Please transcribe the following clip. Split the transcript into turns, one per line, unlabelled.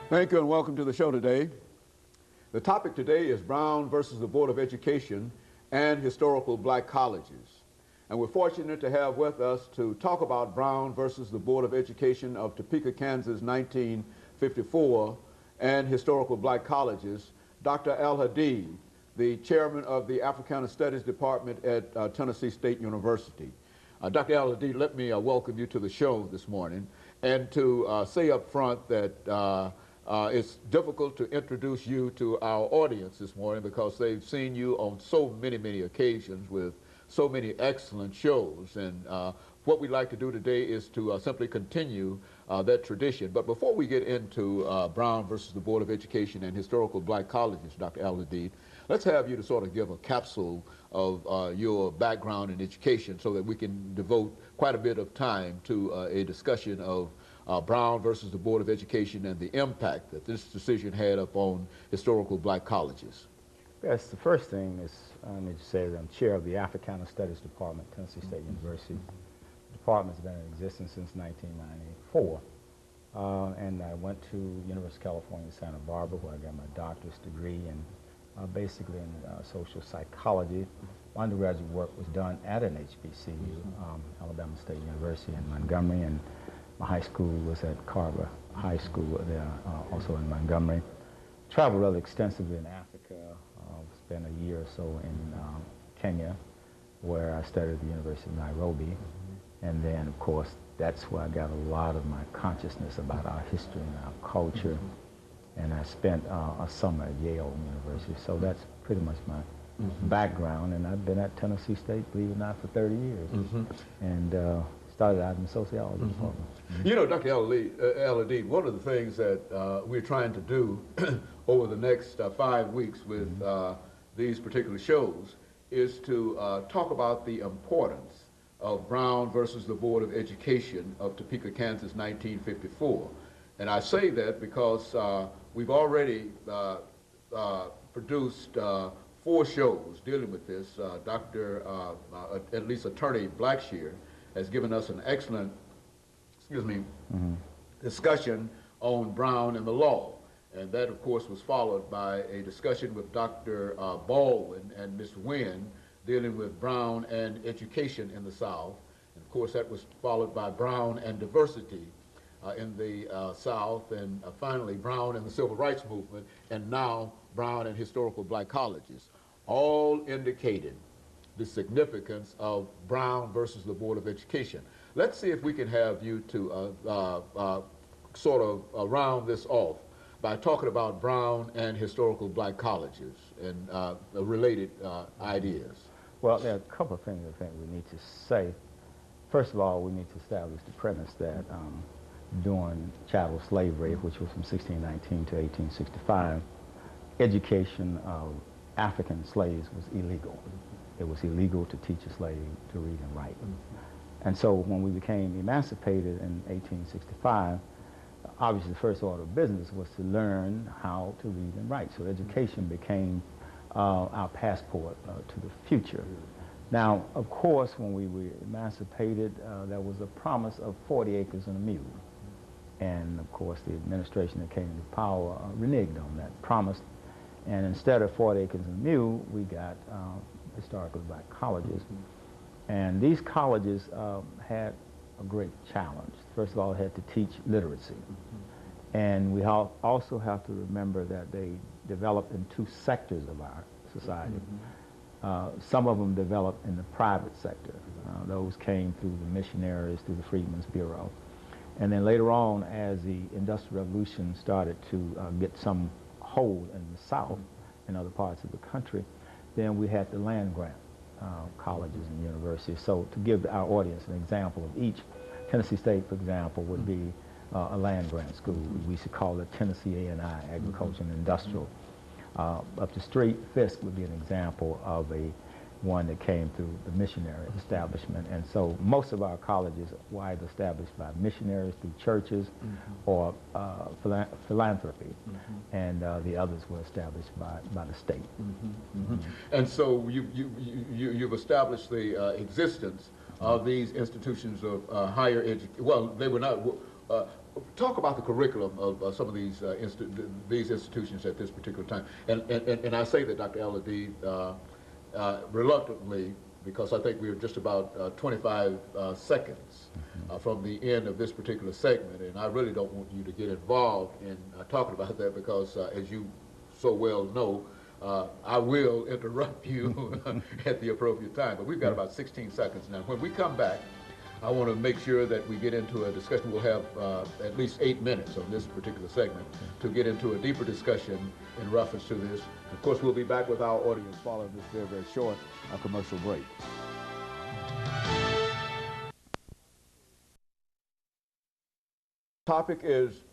Thank you and welcome to the show today. The topic today is Brown versus the Board of Education and historical black colleges. And we're fortunate to have with us to talk about Brown versus the Board of Education of Topeka, Kansas, 1954, and historical black colleges, Dr. AAl-Hadid, the chairman of the Africana Studies Department at Tennessee State University. Dr. AAl-Hadid, let me welcome you to the show this morning and to say up front that it's difficult to introduce you to our audience this morning because they've seen you on so many occasions with so many excellent shows. And what we'd like to do today is to simply continue that tradition. But before we get into Brown versus the Board of Education and historical black colleges, Dr. AAl-Hadid, let's have you to sort of give a capsule of your background in education so that we can devote quite a bit of time to a discussion of Brown versus the Board of Education and the impact that this decision had upon historical black colleges.
Yes, the first thing is, I need to say that I'm chair of the Africana Studies Department at Tennessee State University. The department's been in existence since 1994. And I went to University of California, Santa Barbara, where I got my doctorate degree in basically in social psychology. My undergraduate work was done at an HBCU, Alabama State University in Montgomery, and my high school was at Carver High School there, also in Montgomery. Traveled rather extensively in Africa, spent a year or so in Kenya, where I studied at the University of Nairobi. And then, of course, that's where I got a lot of my consciousness about our history and our culture. And I spent a summer at Yale University. So that's pretty much my background. And I've been at Tennessee State, believe it or not, for 30 years. And started out in the sociology department.
You know, Dr. AAl-Hadid, one of the things that we're trying to do over the next 5 weeks with these particular shows is to talk about the importance of Brown versus the Board of Education of Topeka, Kansas, 1954. And I say that because we've already produced 4 shows dealing with this. At least Attorney Blackshear has given us an excellent, discussion on Brown and the law. And that, of course, was followed by a discussion with Dr. Baldwin and Ms. Wynn dealing with Brown and education in the South. And, of course, that was followed by Brown and diversity in the South, and finally Brown and the Civil Rights Movement, and now Brown and historical black colleges, all indicated the significance of Brown versus the Board of Education. Let's see if we can have you to sort of round this off by talking about Brown and historical black colleges and related ideas.
Well, there are a couple of things I think we need to say. First of all, we need to establish the premise that during chattel slavery, which was from 1619 to 1865, education of African slaves was illegal. It was illegal to teach a slave to read and write. And so when we became emancipated in 1865, obviously the first order of business was to learn how to read and write. So education became our passport to the future. Now, of course, when we were emancipated, there was a promise of 40 acres and a mule. And of course, the administration that came into power reneged on that promise. And instead of 40 acres and a mule, we got historically black colleges. And these colleges had a great challenge. First of all, they had to teach literacy. And we also have to remember that they developed in 2 sectors of our society. Some of them developed in the private sector. Those came through the missionaries, through the Freedmen's Bureau. And then later on, as the Industrial Revolution started to get some hold in the South and other parts of the country, then we had the land grant colleges and universities. So to give our audience an example of each, Tennessee State, for example, would be a land grant school. We should call it Tennessee A&I, Agriculture and Industrial. Up the street, Fisk would be an example of one that came through the missionary establishment. And so most of our colleges were either established by missionaries through churches or philanthropy, and the others were established by the state.
And so you've established the existence of these institutions of higher education. Well, they were not. talk about the curriculum of some of these institutions at this particular time. And I say that, Dr. AAl-Hadid, reluctantly, because I think we're just about 25 seconds from the end of this particular segment, and I really don't want you to get involved in talking about that because, as you so well know, I will interrupt you at the appropriate time. But we've got about 16 seconds now. When we come back, I want to make sure that we get into a discussion. We'll have at least 8 minutes on this particular segment to get into a deeper discussion in reference to this. Of course, we'll be back with our audience following this very, very short commercial break. Topic is